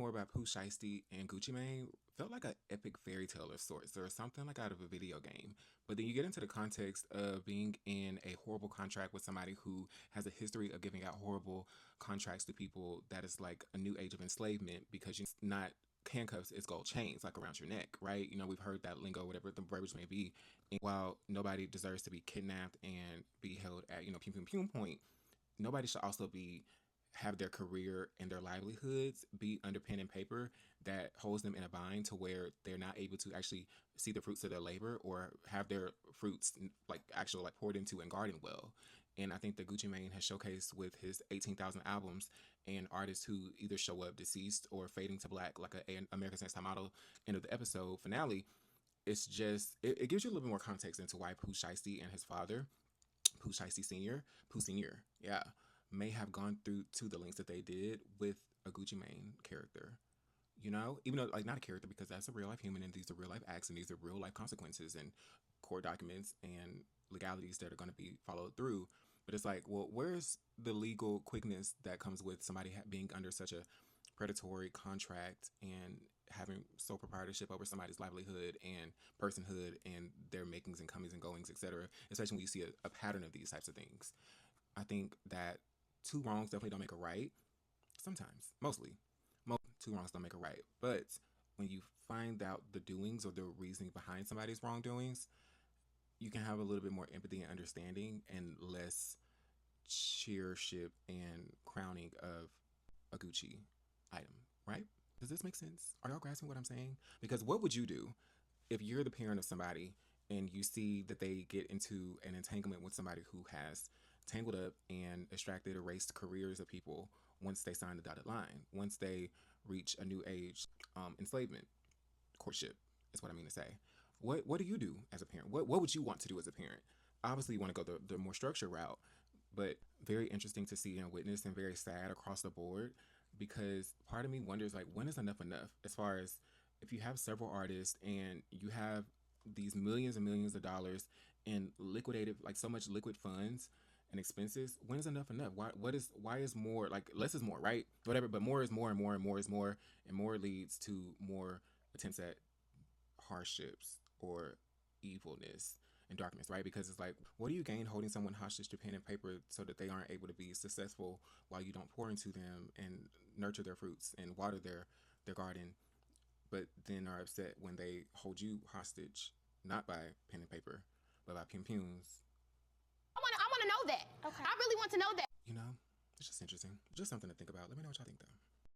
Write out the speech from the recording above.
more about Pooh Shiesty and Gucci Mane felt like an epic fairy tale of sorts, or something like out of a video game. But then you get into the context of being in a horrible contract with somebody who has a history of giving out horrible contracts to people that is like a new age of enslavement because you're not handcuffs, it's gold chains like around your neck, right? You know, we've heard that lingo, whatever the verbiage may be. And while nobody deserves to be kidnapped and be held at, pew pew pew point, nobody should also be have their career and their livelihoods be under pen and paper that holds them in a bind to where they're not able to actually see the fruits of their labor or have their fruits like actually like poured into and guarded well. And I think that Gucci Mane has showcased with his 18,000 albums and artists who either show up deceased or fading to black, like an America's Next Top Model end of the episode finale. It's just, it gives you a little bit more context into why Pooh Shiesty and his father, Pooh Shiesty Sr., Pooh Sr., yeah, may have gone through to the links that they did with a Gucci Mane character. You know, even though like not a character because that's a real life human and these are real life acts and these are real life consequences and court documents and legalities that are going to be followed through. But it's like, well, where's the legal quickness that comes with somebody being under such a predatory contract and having sole proprietorship over somebody's livelihood and personhood and their makings and comings and goings, etc. Especially when you see a pattern of these types of things. I think that two wrongs definitely don't make a right. Sometimes, mostly, two wrongs don't make a right. But when you find out the doings or the reasoning behind somebody's wrongdoings, you can have a little bit more empathy and understanding and less cheership and crowning of a Gucci item, right? Does this make sense? Are y'all grasping what I'm saying? Because what would you do if you're the parent of somebody and you see that they get into an entanglement with somebody who has tangled up and extracted, erased careers of people once they sign the dotted line, once they reach a new age, enslavement, courtship is what I mean to say. What do you do as a parent? What would you want to do as a parent? Obviously, you want to go the more structured route, but very interesting to see and witness and very sad across the board because part of me wonders like when is enough enough as far as if you have several artists and you have these millions and millions of dollars in liquidated like so much liquid funds and expenses, when is enough enough? Why is more like less is more, right? Whatever, but more is more and more and more is more and more leads to more attempts at hardships or evilness and darkness, right? Because it's like, what do you gain holding someone hostage to pen and paper so that they aren't able to be successful while you don't pour into them and nurture their fruits and water their garden, but then are upset when they hold you hostage, not by pen and paper, but by pum pums. I want to know that. Okay. I really want to know that. You know, it's just interesting. Just something to think about. Let me know what y'all think though.